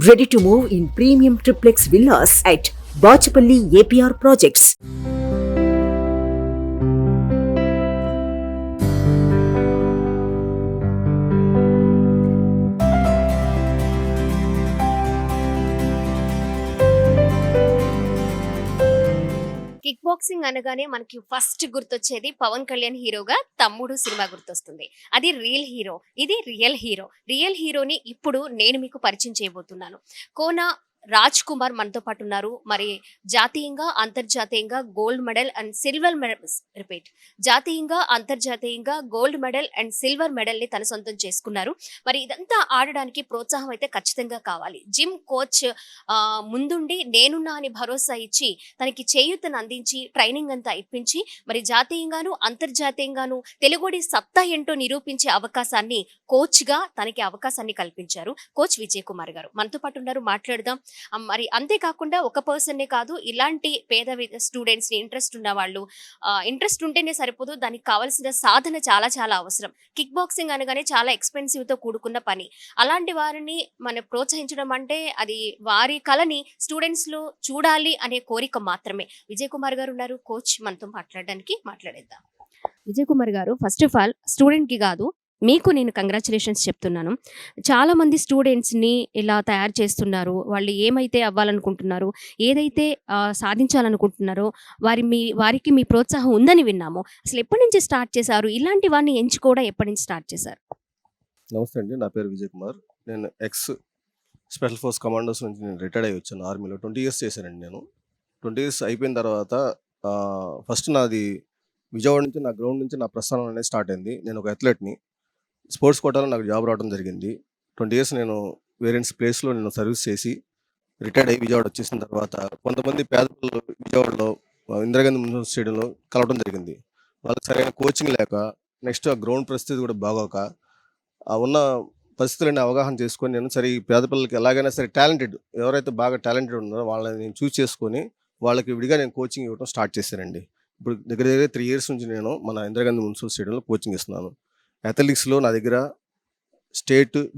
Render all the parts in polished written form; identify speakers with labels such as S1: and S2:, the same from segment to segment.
S1: Ready to move in premium triplex villas at Bachapalli APR Projects.
S2: Kick boxing అనగానే మనకి first గుర్తొచ్చేది పవన్ కళ్యాణ్ హీరోగా తమ్ముడు సినిమా గుర్తొస్తుంది. అది ఇది రియల్ హీరోని ఇప్పుడు నేను మీకు పరిచయం చేయబోతున్నాను. కోన రాజ్ కుమార్ మనతో పాటు ఉన్నారు. మరి జాతీయంగా అంతర్జాతీయంగా గోల్డ్ మెడల్ అండ్ సిల్వర్ జాతీయంగా అంతర్జాతీయంగా gold medal and silver medal ని తన సొంతం చేసుకున్నారు. మరి ఇదంతా ఆడడానికి ప్రోత్సాహం అయితే ఖచ్చితంగా కావాలి. జిమ్ కోచ్ ముందుండి నేనున్నా అని భరోసా ఇచ్చి తనకి చేయూతను అందించి ట్రైనింగ్ అంతా ఇప్పించి మరి జాతీయంగాను అంతర్జాతీయంగాను తెలుగుడి సత్తా ఏంటో నిరూపించే అవకాశాన్ని కోచ్ గా తనకి అవకాశాన్ని కల్పించారు కోచ్ విజయ్ కుమార్ గారు. మనతో పాటు ఉన్నారు, మాట్లాడదాం. మరి అంతేకాకుండా ఒక పర్సన్నే కాదు, ఇలాంటి పేద స్టూడెంట్స్ ని ఇంట్రెస్ట్ ఉన్న వాళ్ళు ఇంట్రెస్ట్ ఉంటేనే సరిపోదు, దానికి కావాల్సిన సాధన చాలా చాలా అవసరం. కిక్ బాక్సింగ్ అనగానే చాలా ఎక్స్పెన్సివ్ తో కూడుకున్న పని. అలాంటి వారిని మనం ప్రోత్సహించడం అంటే అది వారి కళని స్టూడెంట్స్ లో చూడాలి అనే కోరిక మాత్రమే. విజయ్ కుమార్ గారు ఉన్నారు, కోచ్, మనతో మాట్లాడేద్దాం. విజయ్ కుమార్ గారు, ఫస్ట్ ఆఫ్ ఆల్ స్టూడెంట్ కి కాదు మీకు నేను కంగ్రాచులేషన్స్ చెప్తున్నాను. చాలా మంది స్టూడెంట్స్ని ఇలా తయారు చేస్తున్నారు. వాళ్ళు ఏమైతే అవ్వాలనుకుంటున్నారో, ఏదైతే సాధించాలనుకుంటున్నారో వారికి మీ ప్రోత్సాహం ఉందని విన్నాము. అసలు ఎప్పటి నుంచి స్టార్ట్ చేశారు? ఇలాంటి వారిని ఎంచుకోవడం ఎప్పటి నుంచి స్టార్ట్ చేశారు?
S3: నమస్తే అండి, నా పేరు విజయ్ కుమార్. నేను ఎక్స్ స్పెషల్ ఫోర్స్ కమాండోస్ నుంచి నేను రిటైర్డ్ అయ్యి వచ్చాను. ఆర్మీలో 20 years చేశానండి. నేను 20 years అయిపోయిన తర్వాత ఫస్ట్ నాది విజయవాడ నుంచి, నా గ్రౌండ్ నుంచి నా ప్రస్థానం అనేది స్టార్ట్ అయింది. నేను ఒక అథ్లెట్ని. స్పోర్ట్స్ కోటాలో నాకు జాబ్ రావడం జరిగింది. 20 years నేను వేరియన్స్ ప్లేస్లో నేను సర్వీస్ చేసి రిటైర్డ్ అయ్యి విజయవాడ వచ్చేసిన తర్వాత కొంతమంది పేద పిల్లలు విజయవాడలో ఇందిరాగాంధీ మున్సిపల్ స్టేడియంలో కలవడం జరిగింది. వాళ్ళకి సరైన కోచింగ్ లేక, నెక్స్ట్ ఆ గ్రౌండ్ పరిస్థితి కూడా బాగోక, ఉన్న పరిస్థితులన్నీ అవగాహన చేసుకొని నేను సరే ఈ పేద పిల్లలకి ఎలాగైనా సరే ఎవరైతే బాగా టాలెంటెడ్ ఉన్నారో వాళ్ళని నేను చూస్ చేసుకొని వాళ్ళకి విడిగా నేను కోచింగ్ ఇవ్వడం స్టార్ట్ చేశానండి. ఇప్పుడు దగ్గర 3 years నుంచి నేను మన ఇందిరాగాంధీ మున్సిపల్ స్టేడియంలో కోచింగ్ ఇస్తున్నాను. అథ్లెటిక్స్లో నా దగ్గర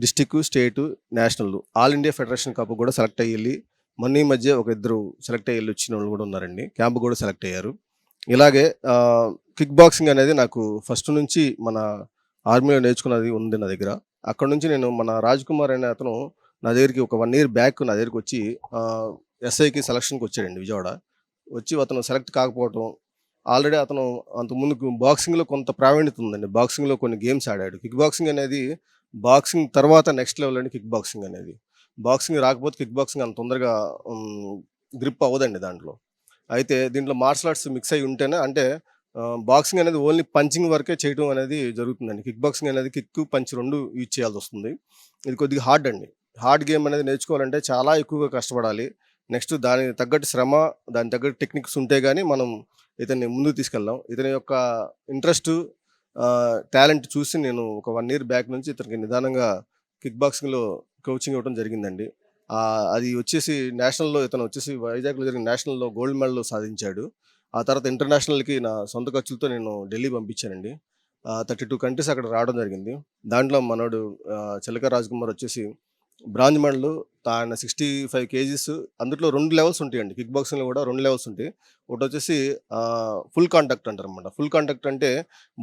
S3: district, state, national, all India federation cup కూడా సెలెక్ట్ అయ్యి మొన్న ఈ మధ్య ఒక ఇద్దరు సెలెక్ట్ అయ్యి వచ్చిన వాళ్ళు కూడా ఉన్నారండి. క్యాంప్ కూడా సెలెక్ట్ అయ్యారు. ఇలాగే కిక్ బాక్సింగ్ అనేది నాకు ఫస్ట్ నుంచి మన ఆర్మీలో నేర్చుకున్నది ఉంది నా దగ్గర. అక్కడ నుంచి నేను మన రాజ్ కుమార్ అనే అతను నా దగ్గరికి ఒక 1 year బ్యాక్ నా దగ్గరికి వచ్చి ఎస్ఐకి సెలక్షన్కి వచ్చాడండి విజయవాడ. వచ్చి అతను సెలెక్ట్ కాకపోవటం, ఆల్రెడీ అతను అంతకుముందు బాక్సింగ్లో కొంత ప్రావీణ్యత ఉందండి. బాక్సింగ్లో కొన్ని గేమ్స్ ఆడాడు. కిక్ బాక్సింగ్ అనేది బాక్సింగ్ తర్వాత నెక్స్ట్ లెవెల్ అండి. కిక్ బాక్సింగ్ అనేది బాక్సింగ్ రాకపోతే కిక్ బాక్సింగ్ అంత తొందరగా గ్రిప్ అవ్వదండి దాంట్లో. అయితే దీంట్లో మార్షల్ ఆర్ట్స్ మిక్స్ అయ్యి ఉంటేనే, అంటే బాక్సింగ్ అనేది ఓన్లీ పంచింగ్ వరకే చేయడం అనేది జరుగుతుందండి. కిక్ బాక్సింగ్ అనేది కిక్, పంచ్ 2 యూజ్ చేయాల్సి వస్తుంది. ఇది కొద్దిగా హార్డ్ అండి. హార్డ్ గేమ్ అనేది నేర్చుకోవాలంటే చాలా ఎక్కువగా కష్టపడాలి. నెక్స్ట్ దానికి తగ్గట్టు శ్రమ, దానికి తగ్గట్టు టెక్నిక్స్ ఉంటే కానీ మనం ఇతన్ని ముందుకు తీసుకెళ్దాం. ఇతని యొక్క ఇంట్రెస్ట్, టాలెంట్ చూసి నేను ఒక 1 year బ్యాక్ నుంచి ఇతనికి నిదానంగా కిక్ బాక్సింగ్లో కోచింగ్ ఇవ్వడం జరిగిందండి. అది వచ్చేసి నేషనల్లో, ఇతను వచ్చేసి వైజాగ్లో జరిగిన నేషనల్లో గోల్డ్ మెడల్ సాధించాడు. ఆ తర్వాత ఇంటర్నేషనల్కి నా సొంత ఖర్చులతో నేను ఢిల్లీ పంపించానండి. 32 countries అక్కడ రావడం జరిగింది. దాంట్లో మనోడు చిలక రాజ్ కుమార్ వచ్చేసి బ్రాంజ్ మెడల్, ఆయన 65 kgs. అందులో 2 levels ఉంటాయండి. కిక్ బాక్సింగ్లో కూడా 2 levels ఉంటాయి. ఒకటి వచ్చేసి ఫుల్ కాంటాక్ట్ అంటారు అనమాట. ఫుల్ కాంటాక్ట్ అంటే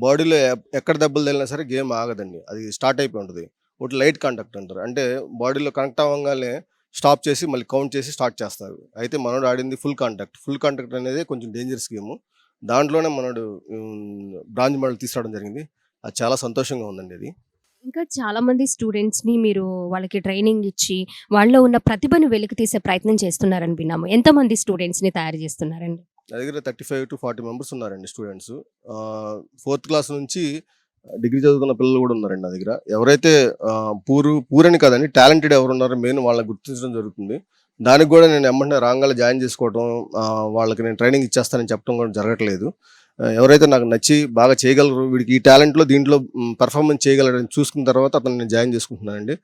S3: బాడీలో ఎక్కడ దెబ్బలు తగిలినా సరే గేమ్ ఆగదండి, అది స్టార్ట్ అయిపోయి ఉంటుంది. ఒకటి లైట్ కాంటాక్ట్ అంటారు, అంటే బాడీలో కనెక్ట్ అవ్వగానే స్టాప్ చేసి మళ్ళీ కౌంట్ చేసి స్టార్ట్ చేస్తారు. అయితే మనోడు ఆడింది ఫుల్ కాంటాక్ట్ అనేది కొంచెం డేంజరస్ గేమ్. దాంట్లోనే మనోడు బ్రాంజ్ మెడల్ తీసుకురావడం జరిగింది. అది చాలా సంతోషంగా ఉందండి. అది
S2: ఇంకా చాలా మంది స్టూడెంట్స్ ని మీరు వాళ్ళకి ట్రైనింగ్ ఇచ్చి వాళ్ళలో ఉన్న ప్రతిభను వెలికి తీసే ప్రయత్నం చేస్తున్నారని విన్నాము. ఎంతమంది స్టూడెంట్స్ ని తయారు చేస్తున్నారండి?
S3: నా దగ్గర 35 to 40 members ఉన్నారండి స్టూడెంట్స్. 4th class నుంచి డిగ్రీ చదువుతున్న పిల్లలు కూడా ఉన్నారండి నా దగ్గర. ఎవరైతే పూరని కాదండి, టాలెంటెడ్ ఎవరు ఉన్నారో మెయిన్ వాళ్ళని గుర్తించడం జరుగుతుంది. దానికి కూడా నేను ఎమ్మంటే రాగానే జాయిన్ చేసుకోవడం, వాళ్ళకి నేను ట్రైనింగ్ ఇచ్చేస్తానని చెప్పడం కూడా జరగట్లేదు. ఎవరైతే నాకు నచ్చి బాగా చేయగలరు, వీడికి ఈ టాలెంట్లో దీంట్లో పర్ఫార్మెన్స్ చేయగలరని చూసుకున్న తర్వాత అతను నేను జాయిన్ చేసుకుంటున్నానండి.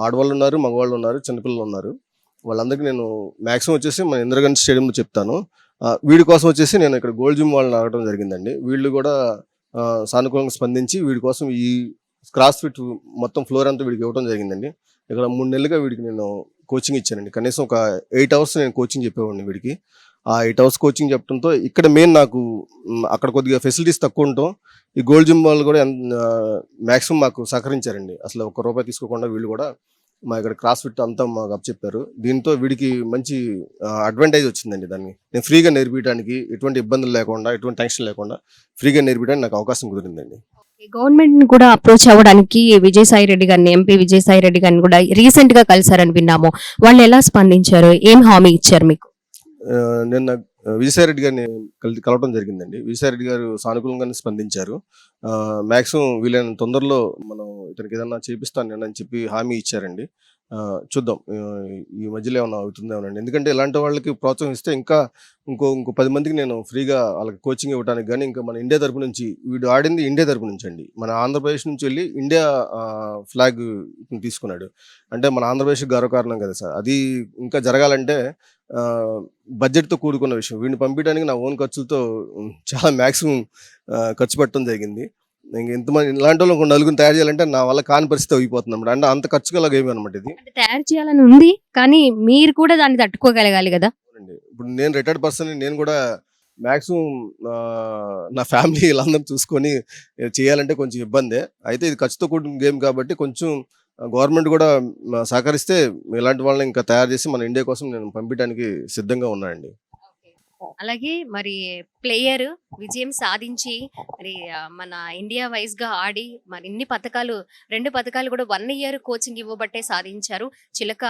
S3: ఆడవాళ్ళు ఉన్నారు, మగవాళ్ళు ఉన్నారు, చిన్నపిల్లలు ఉన్నారు. వాళ్ళందరికీ నేను మ్యాక్సిమం వచ్చేసి మన ఇందిరాగాంధీ స్టేడియంలో చెప్తాను. వీడి కోసం వచ్చేసి నేను ఇక్కడ గోల్డ్ జిమ్ వాళ్ళని అడగడం జరిగిందండి. వీళ్ళు కూడా సానుకూలంగా స్పందించి వీడి కోసం ఈ క్రాస్ ఫిట్ మొత్తం ఫ్లోర్ అంతా వీడికి ఇవ్వడం జరిగిందండి. ఇక్కడ 3 నెలలుగా వీడికి నేను కోచింగ్ ఇచ్చానండి. కనీసం ఒక 8 అవర్స్ నేను కోచింగ్ చెప్పేవాడిని వీడికి. ఆ 8 అవర్స్ కోచింగ్ చెప్పడంతో ఇక్కడ మెయిన్ నాకు అక్కడ కొద్దిగా ఫెసిలిటీస్ తక్కువ ఉండటం, ఈ గోల్డ్ జిమ్ వాళ్ళు కూడా మాక్సిమం మాకు సహకరించారండి. అసలు ఒక్క రూపాయి తీసుకోకుండా వీళ్ళు కూడా మా ఇక్కడ క్రాస్‌ఫిట్ అంతా మాకు అప్పచెప్పారు. దీంతో వీడికి మంచి అడ్వాంటేజ్ వచ్చిందండి దాన్ని. నేను ఫ్రీగా నేర్పియడానికి ఎటువంటి ఇబ్బందులు లేకుండా, ఎటువంటి టెన్షన్ లేకుండా ఫ్రీగా నేర్పియడానికి నాకు అవకాశం కుదిరిందండి.
S2: గవర్నమెంట్ ని కూడా అప్రోచ్ అవ్వడానికి విజయసాయి రెడ్డి గారిని, ఎంపీ విజయసాయి రెడ్డి గారిని కూడా రీసెంట్ గా కలిసారని విన్నాము. వాళ్ళు ఎలా స్పందించారు? ఏం హామీ ఇచ్చారు మీకు?
S3: నిన్న విజయసాయి రెడ్డి గారిని కలవడం జరిగిందండి. విజయసాయి రెడ్డి గారు సానుకూలంగానే స్పందించారు. మాక్సిమం వీలైనంత తొందరలో మనం ఇతనికి ఏదన్నా చేపిస్తాను అని చెప్పి హామీ ఇచ్చారండి. చూద్దాం ఈ మధ్యలో ఏమన్నా అవుతుందేమోనండి. ఎందుకంటే ఇలాంటి వాళ్ళకి ప్రోత్సహిస్తే ఇంకా ఇంకో 10 మందికి నేను ఫ్రీగా వాళ్ళకి కోచింగ్ ఇవ్వడానికి గానీ, ఇంకా మన ఇండియా తరపు నుంచి వీడు ఆడింది ఇండియా తరపు నుంచి అండి. మన ఆంధ్రప్రదేశ్ నుంచి వెళ్ళి ఇండియా ఫ్లాగ్ తీసుకున్నాడు. అంటే మన ఆంధ్రప్రదేశ్ గర్వకారణం కదా సార్. అది ఇంకా జరగాలంటే బడ్జెట్‌తో కూడుకున్న విషయం. వీడిని పంపించడానికి నా ఓన్ ఖర్చులతో చాలా మాక్సిమం ఖర్చు పెట్టడం జరిగింది. ఇంక ఇంతమంది ఇలాంటి వాళ్ళు ఇంకో నలుగురిని తయారు చేయాలంటే నా వల్ల కాని పరిస్థితి అయిపోతుందన్నమాట. అంటే అంత ఖర్చు గల గేమ్ అనమాట ఇది.
S2: అంటే తయారు చేయాలని ఉంది, కానీ మీరు కూడా దాన్ని తట్టుకోగలగాలి కదా.
S3: అవునండి. ఇప్పుడు నేను రిటైర్డ్ పర్సన్, నేను కూడా మాక్సిమం నా ఫ్యామిలీ వీళ్ళందరిని చూసుకొని చేయాలంటే కొంచెం ఇబ్బందే. అయితే ఇది ఖర్చుతో కూడిన గేమ్ కాబట్టి కొంచెం గవర్నమెంట్ కూడా సహకరిస్తే ఇలాంటి వాళ్ళని ఇంకా తయారు చేసి మన ఇండియా కోసం నేను పంపించడానికి సిద్ధంగా ఉన్నానండి.
S2: అలాగే మరి ప్లేయర్ విజయం సాధించి మరి మన ఇండియా వైజ్ గా ఆడి మరి ఇన్ని పథకాలు 2 పథకాలు కూడా 1 ఇయర్ కోచింగ్ ఇవ్వబట్టే సాధించారు. చిలక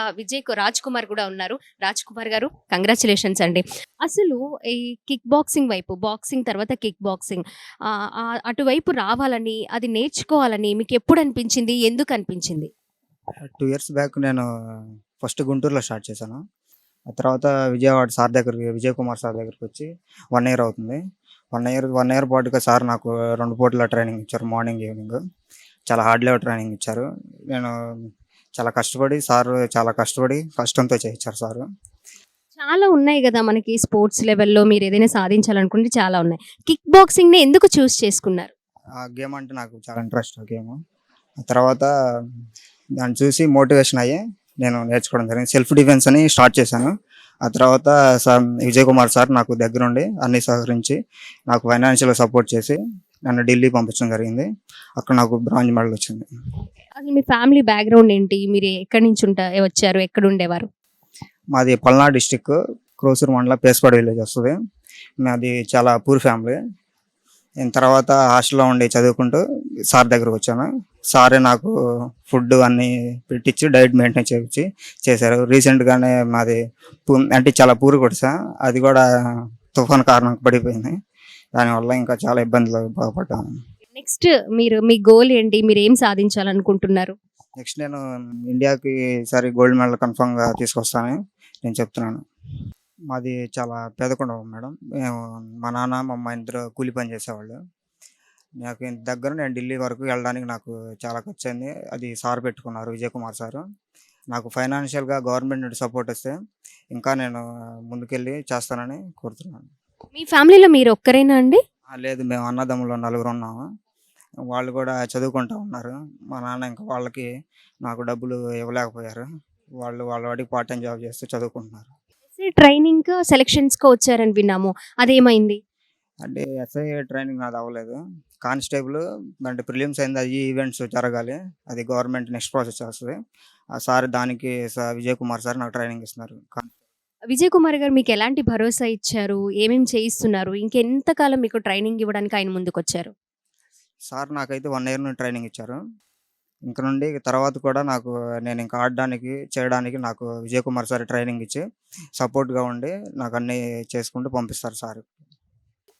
S2: రాజ్ కుమార్ కూడా ఉన్నారు. రాజ్ కుమార్ గారు కంగ్రాచులేషన్స్ అండి. అసలు ఈ కిక్ బాక్సింగ్ వైపు, బాక్సింగ్ తర్వాత కిక్ బాక్సింగ్ అటువైపు రావాలని, అది నేర్చుకోవాలని మీకు ఎప్పుడు అనిపించింది? ఎందుకు అనిపించింది?
S4: 2 ఇయర్స్ బ్యాక్ నేను ఫస్ట్ గుంటూరులో స్టార్ట్ చేశాను. ఆ తర్వాత విజయవాడ సార్ దగ్గరికి, విజయ్ కుమార్ సార్ దగ్గరికి వచ్చి 1 ఇయర్ అవుతుంది. 1 ఇయర్ పాటుగా సార్ నాకు 2 పూటల ట్రైనింగ్ ఇచ్చారు, మార్నింగ్ ఈవినింగ్. చాలా హార్డ్ లెవెల్ ట్రైనింగ్ ఇచ్చారు. నేను చాలా కష్టపడి, చాలా కష్టపడి కష్టంతో చేయించారు సారు.
S2: చాలా ఉన్నాయి కదా మనకి స్పోర్ట్స్ లెవెల్‌లో మీరు ఏదైనా సాధించాలనుకుంటే చాలా ఉన్నాయి. కిక్ బాక్సింగ్‌ని ఎందుకు చూస్ చేసుకున్నారు?
S4: ఆ గేమ్ అంటే నాకు చాలా ఇంట్రెస్ట్ ఆ గేమ్. ఆ తర్వాత దాన్ని చూసి మోటివేషన్ అయ్యి నేను నేర్చుకోవడం జరిగింది. సెల్ఫ్ డిఫెన్స్ అని స్టార్ట్ చేశాను. ఆ తర్వాత విజయ్ కుమార్ సార్ నాకు దగ్గరుండి అన్ని సహకరించి నాకు ఫైనాన్షియల్‌గా సపోర్ట్ చేసి నన్ను ఢిల్లీ పంపించడం జరిగింది. అక్కడ నాకు బ్రాంజ్ మెడల్ వచ్చింది.
S2: అసలు మీ ఫ్యామిలీ బ్యాక్‌గ్రౌండ్ ఏంటి? మీరు ఎక్కడి నుంచి వచ్చారు? ఎక్కడ ఉండేవారు?
S4: మాది పల్నాడు డిస్ట్రిక్ట్, క్రోసూరు మండలం, పేస్పాడు విలేజ్ వస్తుంది. మాది చాలా పూర్ ఫ్యామిలీ. నేను తర్వాత హాస్టల్లో ఉండి చదువుకుంటూ సార్ దగ్గరకు వచ్చాను. సారే నాకు ఫుడ్ అన్నీ పెట్టించి డైట్ మెయింటైన్ చేశారు. రీసెంట్గానే మాది అంటే చాలా పూర్ కొడుసా, అది కూడా తుఫాన్ కారణంగా పడిపోయింది. దానివల్ల ఇంకా చాలా ఇబ్బందులు పడ్డాను.
S2: నెక్స్ట్ మీ గోల్ ఏంటి? మీరు ఏం సాధించాలనుకుంటున్నారు?
S4: నెక్స్ట్ నేను ఇండియాకి ఈసారి గోల్డ్ మెడల్ కన్ఫామ్గా తీసుకొస్తానని నేను చెప్తున్నాను. మాది చాలా పేద కుటుంబం మేడం. మా నాన్న, మా అమ్మ ఇద్దరు కూలి పని చేసేవాళ్ళు. నాకు దగ్గర నేను ఢిల్లీ వరకు వెళ్ళడానికి నాకు చాలా ఖర్చు అయింది. అది సార్ పెట్టుకున్నారు, విజయ్ కుమార్ సారు. నాకు ఫైనాన్షియల్‌గా గవర్నమెంట్ నుండి సపోర్ట్ వస్తే ఇంకా నేను ముందుకెళ్ళి చేస్తానని కోరుతున్నాను.
S2: మీ ఫ్యామిలీలో మీరు ఒక్కరేనా అండి?
S4: లేదు, మేము అన్నదమ్ములు 4 ఉన్నాము. వాళ్ళు కూడా చదువుకుంటూ ఉన్నారు. మా నాన్న ఇంకా వాళ్ళకి నాకు డబ్బులు ఇవ్వలేకపోయారు. వాళ్ళు వాళ్ళ వాటికి పార్ట్ టైం జాబ్ చేస్తూ చదువుకుంటున్నారు.
S2: ట్రైనింగ్ సెలక్షన్స్‌కో వచ్చారని విన్నాము. అదేమైంది?
S4: అంటే ఎస్ఐ ట్రైనింగ్ నాది అవ్వలేదు. కానిస్టేబుల్ అంటే ప్రిలిమ్స్ అయింది. అది ఈవెంట్స్ జరగాలి. అది గవర్నమెంట్ నెక్స్ట్ ప్రాసెస్ చేస్తుంది. ఆ సార్ దానికి విజయ్ కుమార్ సార్ నాకు ట్రైనింగ్ ఇస్తున్నారు.
S2: విజయ్ కుమార్ గారు మీకు ఎలాంటి భరోసా ఇచ్చారు? ఏమేమి చేయిస్తున్నారు? ఇంకెంత కాలం మీకు ట్రైనింగ్ ఇవ్వడానికి ఆయన ముందుకొచ్చారు?
S4: సార్ నాకైతే 1 ఇయర్ నుండి ట్రైనింగ్ ఇచ్చారు. ఇంక నుండి తర్వాత కూడా నేను ఇంకా ఆడడానికి, చేయడానికి నాకు విజయ్ కుమార్ సార్ ట్రైనింగ్ ఇచ్చి సపోర్ట్‌గా ఉండి నాకు అన్నీ చేసుకుంటూ పంపిస్తారు సార్.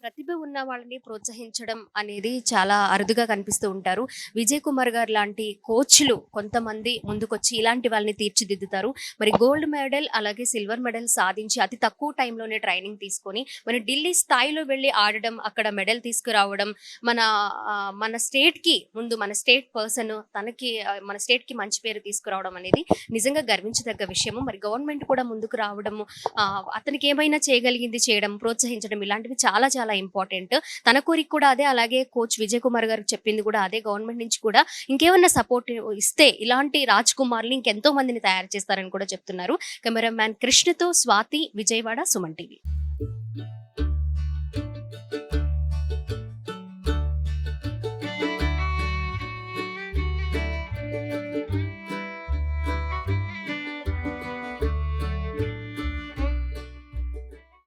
S2: ప్రతిభ ఉన్న వాళ్ళని ప్రోత్సహించడం అనేది చాలా అరుదుగా కనిపిస్తూ ఉంటారు. విజయ్ కుమార్ గారు లాంటి కోచ్లు కొంతమంది ముందుకొచ్చి ఇలాంటి వాళ్ళని తీర్చిదిద్దుతారు. మరి గోల్డ్ మెడల్ అలాగే సిల్వర్ మెడల్ సాధించి అతి తక్కువ టైంలోనే ట్రైనింగ్ తీసుకొని మరి ఢిల్లీ స్థాయిలో వెళ్ళి ఆడడం, అక్కడ మెడల్ తీసుకురావడం, మన స్టేట్కి ముందు మన స్టేట్ పర్సన్ తనకి మన స్టేట్కి మంచి పేరు తీసుకురావడం అనేది నిజంగా గర్వించదగ్గ విషయము. మరి గవర్నమెంట్ కూడా ముందుకు రావడము, అతనికి ఏమైనా చేయగలిగింది చేయడం, ప్రోత్సహించడం ఇలాంటివి చాలా చాలా చాలా ఇంపార్టెంట్. తన కోరిక కూడా అదే. అలాగే కోచ్ విజయ్ కుమార్ గారు చెప్పింది కూడా అదే. గవర్నమెంట్ నుంచి కూడా ఇంకేమన్నా సపోర్ట్ ఇస్తే ఇలాంటి రాజ్ కుమార్ని ఇంకెంతో మందిని తయారు చేస్తారని కూడా చెప్తున్నారు. కెమెరామ్యాన్ కృష్ణతో స్వాతి, విజయవాడ, సుమన్ టీవీ.